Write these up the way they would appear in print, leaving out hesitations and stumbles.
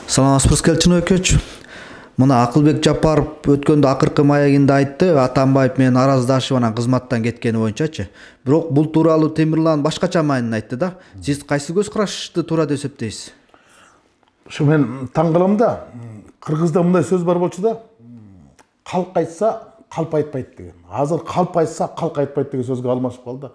Саламатсызбы Келчин Өкөч. Мына Акылбек Жапаров өткөндө акыркы маегинде айтты, Атамбаев менен араздашып анан кызматтан кеткени боюнчачы. Бирок бул тууралуу Темирлан башкача маанин айтты да. Сиз кайсы көз карашты туура деп эсептейсиз? Şu men таң калам да, кыргызда мындай сөз бар болчу да. Калк айтса, калп айтпайт деген. Азыр калп айтса, калк айтпайт деген сөзгө алмашып калды.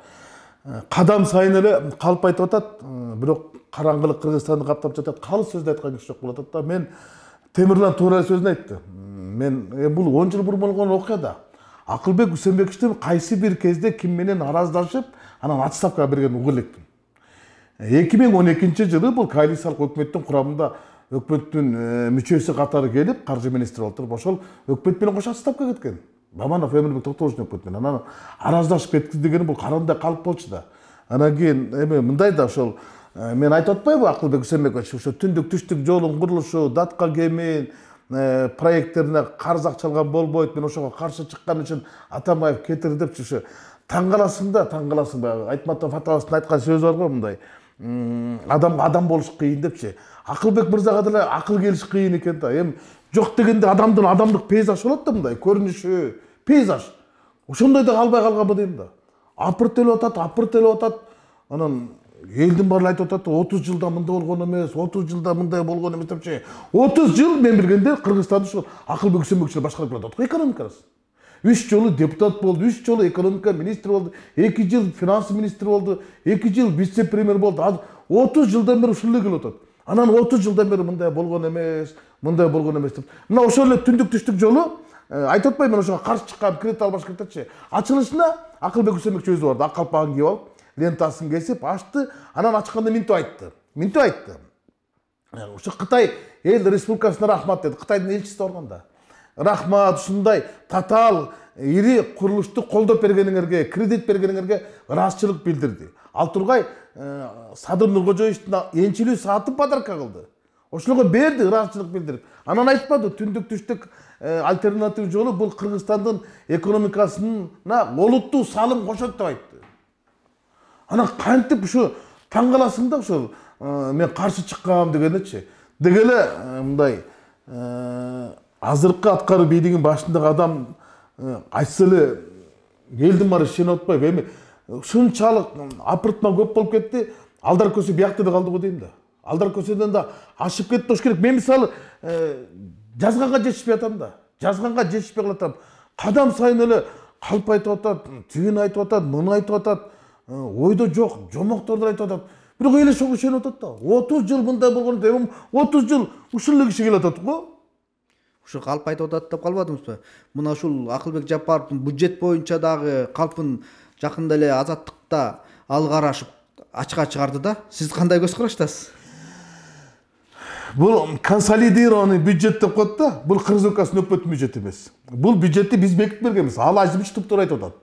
Кадам сайын эле калп айтып атат, бирок караңгылык Кыргызстанды каптап жатат. Калыс сөздү айткан киши жок болуп атат да. Мен Темирлан туура сөзүн айтты. Мен бул 10 жыл бурун болгон окуяда Акылбек Үсөнбековичтин кайсы бир кезде ким менен араздашып, анан отставкага берген угу элекмин. 2012 жылы бул коалициялык өкмөттүн курамында өкмөттүн мүчөсү катары келип, каржы министри болуп туруп, ошол өкмөт менен кош отставкага кеткен. Бабанов Эмилбек Токтогуловдун өкмөтү менен. Анан араздашып кетти дегени бул карандай калп болчу да. Анан кийин мындай да ошол мен айтып атпайбы Акылбек Үсөнбекович ошо түндүк түштүк жолдун курулушу, датка кемин проекттерине карыз акчалган болбойт. Мен ошого каршы чыккан үчүн Атамбаев кетир депчи ошо таң каласың баягы Айтматов атабыздын айткан сөзү бар го мындай. Адамга адам болуш кыйын депчи. Акылбек мырзага деле акыл келиш кыйын экен да. Эми жок дегенде адамдын адамдык пейзаж болот да мындай, көрүнүшү, пейзаж. Ошондой да калбай калганбы дейм да. Апырт элеп атат. Анан элдин баары айтып атат, 30 жылда мындай болгон эмес, 30 жылда мындай болгон эмес депчи. 30 жыл мен билгенде Кыргызстанды ушул Акылбек Үсөнбекович башкарып келатат го экономикасы. 3 жолу депутат болду, 3 жолу экономика министри болду, 2 жыл финанс министри болду, 2 жыл вице-премьер болду. 30 жылдан бери ушул эле келип атат. Анан 30 жылдан бери мындай болгон эмес деп. Мына ошол эле түндүк түштүк жолу айтып атпайм, мен ошого каршы чыккан кредит албаш кетчи. Ачылышына Акылбек Үсөнбекович өзү барды, ак калпагын кийип алып, лентасын кесип ачты, анан ачканда минтип айтты. Ушу Кытай эл республикасына рахмат деди. Кытайдын элчиси барганда. Рахмат, ушундай татаал ири курулушту колдоп бергениңерге, кредит бергениңерге ыраазычылык билдирди. Ал тургай Садыр Нуркожоевичтин энчилүү саатын подарка кылды. Ошолго берди, ыраазычылык билдирип. Анан айтпады, түндүк түштүк альтернатив жолу бул Кыргызстандын экономикасына олуттуу салым кошот деп айтты. Анан кантип ушу таң каласың да ошол мен каршы чыккам дегенечи. Дегеле мындай азыркы аткаруу бийлигинин башындагы адам айтса эле элдин баары ишенип атпайбы. Эми ушунчалык апыртма көп болуп кетти. Алдар көсө биякта да калды го дейм да. Алдар көсөдөн да ашып кетти болуш керек. Мен мисалы жазганга жетишпей атам да. Жазганга жетишпей калатам. Кадам сайын эле калп айтып атат, тигин айтып атат, муну айтып атат. Ойдо жок, жомокторду айтып атат. Бирок эл ошого ишенип атат да. 30 жыл мындай болгон эми 30 жыл ушул эле киши келип атат го. Ушу калп айтып атат деп калбадыңызбы? Мына ушул Акылбек Жапаровдун бюджет боюнча дагы калпын жакында эле Азаттыкта алга арашып ачыкка чыгарды да. Сиз кандай көз караштасыз? Бул консолидированный бюджет деп коет да. Бул Кыргыз өлкөсүнүн өкмөттүн бюджети эмес. Бул бюджетти биз бекитип бергенбиз. Ал Азимович туптура айтып атат.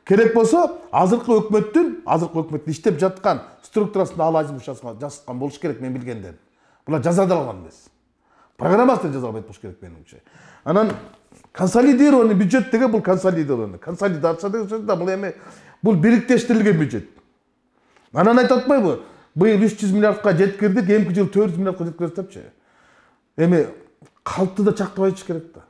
Керек болсо азыркы өкмөттүн иштеп жаткан структурасында Ал Азимович жазган болуш керек мен билгенден. Булар жаза да алган эмес. Программасында жазылбайт болуш керек менимче. Анан консолидированный бюджет деген бул консолидированный. Консолидация деген сөз да бул эми бул бириктештирилген бюджет. Анан айтып атпайбы? Быйыл 300 миллиардка жеткирдик, эмки жыл 400 миллиардка жеткиребиз депчи. Эми калпты да чактабайчы керек да.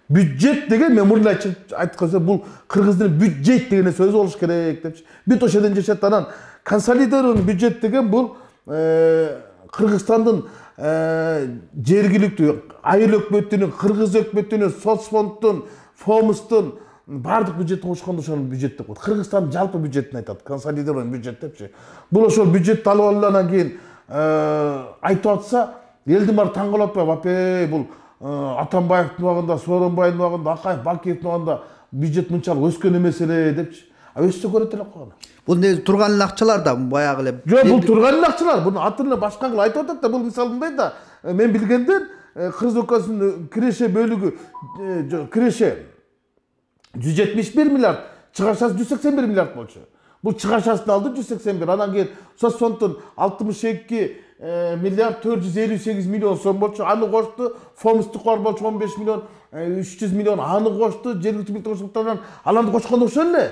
Бюджет деген мен мурда айтканса бул Кыргыздын бюджет деген сөз болуш керек депчи. Бүт ошол жерден жашат. Анан консолидированный бюджет деген бул Кыргызстандын жергиликтүү айыл өкмөтүнүн, Кыргыз өкмөтүнүн, соцфонддун, фомустун бардык бюджетти кошкондо ошол бюджет деп коет. Кыргызстандын жалпы бюджетин айтат, консолидированный бюджет депчи. Бул ошол бюджетти алып алып анан кийин айтып атса, элдин баары таң калып атпайбы? Апей, бул Атамбаевдин убагында, Сооронбайдын убагында, Акаев, Бакиевдин убагында бюджет мынчалык өскөн эмес эле депчи. Өссө көрөт эле койгон. Бул негизи турган эле акчалар да баягы эле. Жок, бул турган эле акчалар. Бунун атын эле башка кылып айтып атат да. Бул мисалы мындай да. Мен билгенден Кыргыз өлкөсүнүн киреше бөлүгү киреше 171 миллиард, чыгашасы 181 миллиард болчу. Бул чыгашасын алды 181. Анан кийин соцфонддун 62 миллиард 458 миллион сом болчу. Аны кошту. Фомустук болчу 15 миллион 300 миллион. Аны кошту. Жергиликтүү бюджет кошкондон аланды кошкондо ошол эле.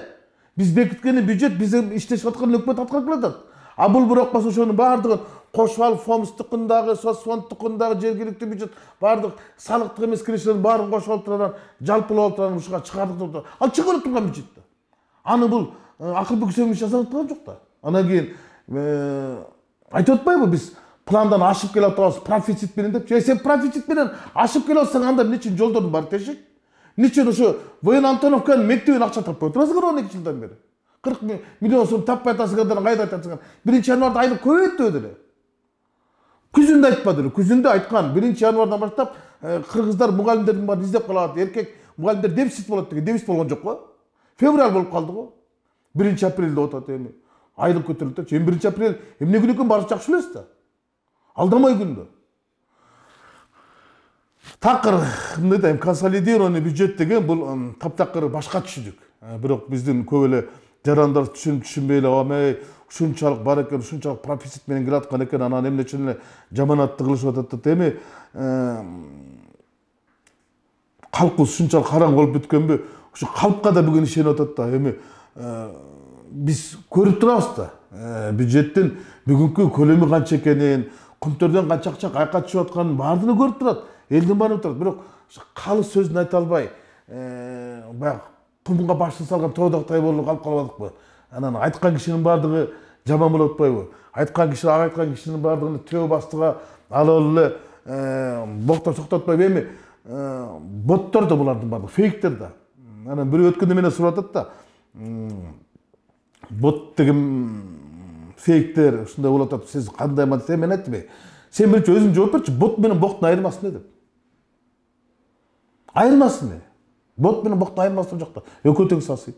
Биз бекиткени бюджет, биз иштешип аткан өкмөт аткарып келатат. А бул бирок ошонун баардыгын Кошубал фомстукундагы, соцфондтукундагы жергиликтүү бюджет бардык салыктык эмес кириштердин баарын кошуп алып турган, жалпылап алып турган ушуга чыгардык деп. Ал чыгарып турган бюджетте. Аны бул Акылбек Үсенович жасап турган жок да. Анан кийин айтып атпайбы биз пландан ашып келе атабыз профицит менен деп. Сен профицит менен ашып келе атсаң анда эмне үчүн жолдордун баары тешик? Эмне үчүн ошо Воен Антоновканын мектебине акча таппай отурасыңар 12 жылдан бери? 40 миллион сом таппай атасыңар, кайда айтасыңар? 1-январда айлык көбөйттү деле. Күзүндө айтпады эле. Күзүндө айткан 1-январдан баштап кыргыздар мугалимдердин баарын издеп калат. Эркек мугалимдер дефицит болот деген. Дефицит болгон жок го. Февраль болуп калды го. 1-апрелде отот эми. Айлык көтөрүлдү. 1-апрель эмне күнү экен баары жакшы билесиз да. Алдамай күндө. Такыр мындай дейм, консолидированный бюджет деген бул таптакыр башка түшүндүк. Бирок биздин көп эле жарандар түшүнбөй эле амай ушунчалык бар экен, ушунчалык профицит менен келе аткан экен, анан эмне үчүн эле жаманатты кылышып атат деп эми калкыбыз ушунчалык караңгы болуп бүткөнбү? Ушу калкка да бүгүн ишенип атат да. Эми биз көрүп турабыз да. Бюджеттин бүгүнкү көлөмү канча экенин, көнтөрдөн канча акча кайка түшүп атканын баардыгын көрүп турат. Элдин баары турат. Бирок калыс сөзүн айта албай, баягы кумга башын салган тоодоктай болуп калып калбадыкпы? Анан айткан кишинин баардыгы жаман болуп атпайбы? Айткан кишинин баардыгын төө бастыга алып эле боктоп соктотпойбу? Эми боттор да булардын баардыгы фейктер да. Анан бирөө өткөндө менен сурап атат да. Бот деген фейктер ушундай болуп атат. Сиз кандай мантип мен айттым. Сен биринчи өзүң жооп берчи, бот менен боктун айырмасы деп. Айырмасы не? Бот менен боктун айырмасы жокта. Экөө тең сасыйт.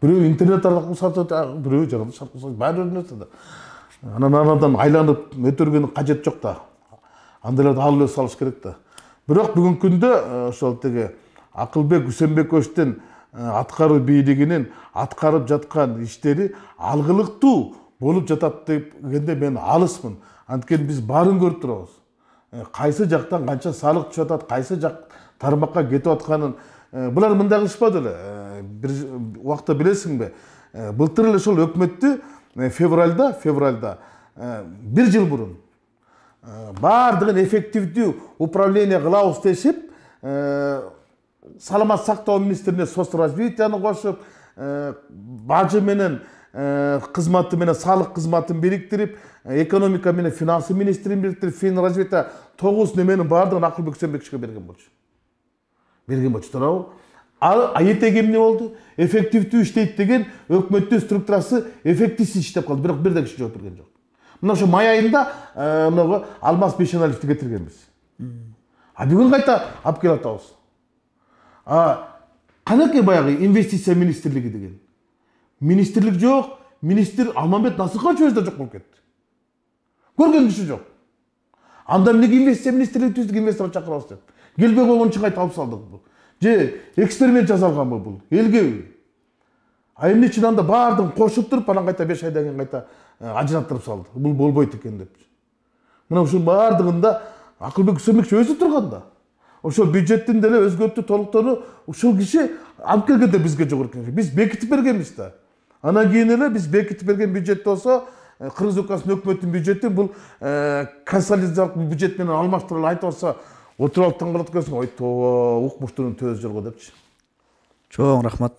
Бирөө интернет аркылуу сатат, бирөө жараны шаркы сатат. Баары өзүнө да. Анан арадан айланып өтөргөн кажет жок да. Андайларды алып салыш керек да. Бирок бүгүнкү күндө ошол теге Акылбек Үсенбековичтин аткаруу бийлигинин аткарып жаткан иштери алгылыктуу болуп жатат дегенде мен алысмын. Анткени биз баарын көрүп турабыз. Кайсы жактан канча салык түшүп атат, кайсы жак тармакка кетип атканын булар мындай кылышпады эле. Бир убакта билесиңби? Былтыр эле ошол өкмөттү февралда 1 жыл мурун баардыгын эффективдүү управление кылабыз дешип, саламат сактоо министрине соцразвитияны кошуп, бажы менен кызматы менен салык кызматын бириктирип, экономика менен финансы министрин бириктирип, Финразвития 9 неменин баардыгын Акылбек Үсенбековичке берген болчу. Туурабы? Айтеги эмне болду? Эффективдүү иштейт деген өкмөттүн структурасы эффективсиз иштеп калды, бирок бир да киши жооп берген жок. Мына ошо май айында мынагы Алмаз Бейшеналиевди кетиргенбиз. Бүгүн кайта алып келип атабыз. Канаке баягы инвестиция министрлиги деген. Министрлик жок, министр Алмамбет Насырханович өзү да жок болуп кетти. Көргөн киши жок. Анда эмнеге инвестиция министрлиги түздүк, инвестор чакырабыз деп. Келбей койгон үчүн кайта алып салдык бул. Же эксперимент жасалганбы бул? Элгеби? Эмне үчүн анда баардыгын кошуп туруп, анан кайта 5 айдан кийин кайта ажыраттырып салды. Бул болбойт экен деп. Мына ушул баардыгында Акылбек Үсенбекович өзү турганда. Ошол бюджеттин деле өзгөртүү толуктоону ушул киши алып келгенде бизге жогорку. Биз бекитип бергенбиз да. Анан кийин эле биз бекитип берген бюджет болсо, Кыргыз өлкөсүнүн өкмөттүн бюджети бул консолидациялык бюджет менен алмаштырып айтып алса, отуруп алып таң калат экенсиң, ой тоо, укмуштуунун төз жолго депчи. Чоң рахмат.